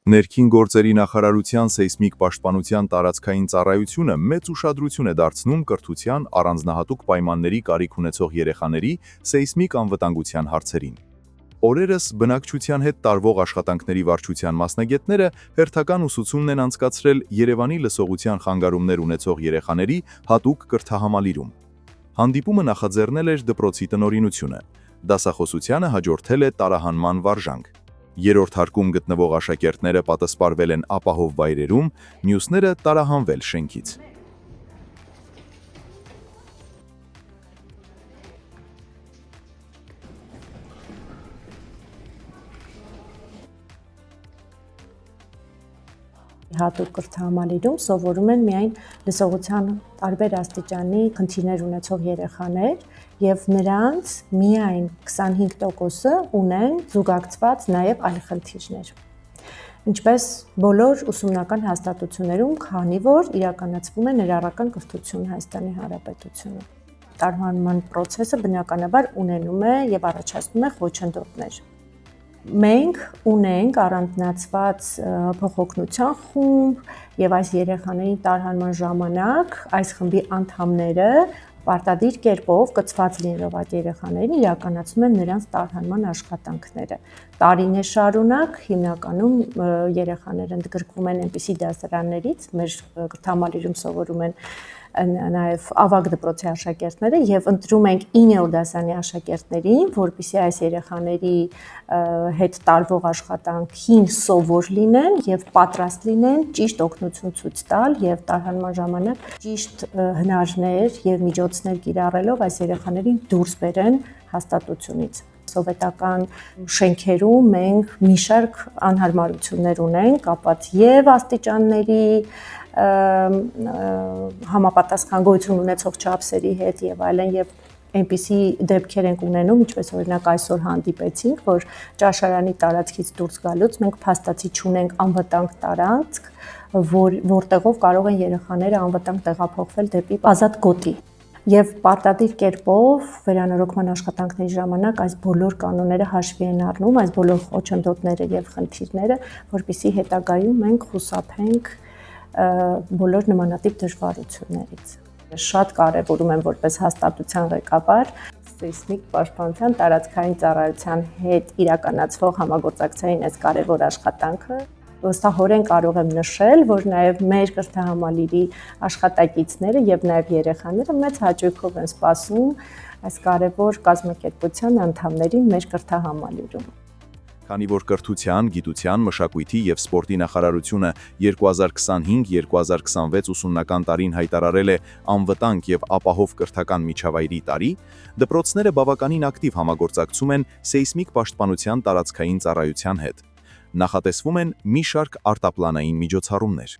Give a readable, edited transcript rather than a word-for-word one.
Ներքին գործերի նախարարության սեյսմիկ պաշտպանության տարածքային ծառայությունը մեծ ուշադրություն է դարձնում կրթության առանձնահատուկ պայմանների կարիք ունեցող երեխաների սեյսմիկ անվտանգության հարցերին։ Օրերս բնակչության հետ տարվող աշխատանքների վարչության մասնագետները հերթական ուսուցումն են անցկացրել Երևանի լսողության խանգարումներ ունեցող երեխաների հատուկ կրթահամալիրում։ Հանդիպումը նախաձեռնել էր դպրոցի տնօրինությունը։ Դասախոսությանը հաջորդել է տարահանման վարժանք։ Երրորդ հարկում գտնվող աշակերտները պատասպարվել են ապահով վայրերում, մյուսները տարահանվել շենքից։ Հատուկ կրթահամալիրում սովորում են միայն լսողության տարբեր աստիճանի խնդիրներ ունեցող երեխաներ եւ նրանց միայն 25%-ը ունեն զուգակցված նաեւ այլ խնդիրներ։ Ինչպես բոլոր ուսումնական հաստատություններում, քանի որ իրականացվում է ներառական կրթություն Հայաստանի Հանրապետությունում։ Տարհանման process-ը բնականաբար ունենում է եւ առաջացնում է խոչընդոտներ։ Մենք ունենք առանձնացված փոխօգնության խումբ եւ այս երեխաների տարհանման ժամանակ այս խմբի անդամները պարտադիր կերպով կցված լինելով այդ երեխաներին իրականացնում են նրանց տարհանման աշխատանքները։ Տարիներ շարունակ հիմնականում երեխաները ընդգրկվում են այնպիսի դասարաններից, մեր կրթահամալիրում սովորում են նաև ավագ դպրոցի աշակերտները եւ ընտրում ենք 9-րդ դասարանի աշակերտներին, որպեսզի այս երեխաների հետ տարվող աշխատանքին սովոր լինեն եւ պատրաստ լինեն ճիշտ օգնություն ցույց տալ եւ տարհանման ժամանակ ճիշտ հնարներ եւ միջոցներ կիրառելով այս երեխաներին դուրս բերեն հաստատությունից։ Սովետական շենքերում մենք մի շարք անհարմարություններ ունենք կապված եւ աստիճանների համապատասխան գոյություն ունեցող չափսերի հետ եւ այլն եւ այնպիսի դեպքեր ենք ունենում, ինչպես օրինակ այսօր հանդիպեցինք, որ ճաշարանի տարածքից դուրս գալուց մենք փաստացի չունենք անվտանգ տարածք, որտեղով կարող են երեխաները անվտանգ տեղափոխվել դեպի ազատ գոտի։ Եվ պարտադիր կերպով վերանորոգման աշխատանքների ժամանակ այս բոլոր կանոնները հաշվի են առնում, այս բոլոր խոչընդոտները եւ խնդիրները, որպեսզի հետագայում մենք խուսափենք բոլոր նմանատիպ դժվարություններից։ Շատ կարևորում եմ որպես հաստատության ղեկավար սեյսմիկ պաշտպանության տարածքային ծառայության հետ իրականացվող համագործակցային այս կարևոր աշխատանքը։ Վստահորեն կարող եմ նշել, որ նաև մեր կրթահամալիրի աշխատակիցները եւ նաև երեխաները մեծ հաճույքով են սպասում այս կարևոր կազմակերպության անդամներին մեր կրթահամալիրում։ Քանի որ կրթության, գիտության, մշակույթի եւ սպորտի նախարարությունը 2025-2026 ուսումնական տարին հայտարարել է անվտանգ եւ ապահով կրթական միջավայրի տարի, դպրոցները բավականին ակտիվ համագործակցում են սեյսմիկ պաշտպանության տարածքային ծառայության հետ։ Նախատեսվում են մի շարք արտապլանային միջոցառումներ։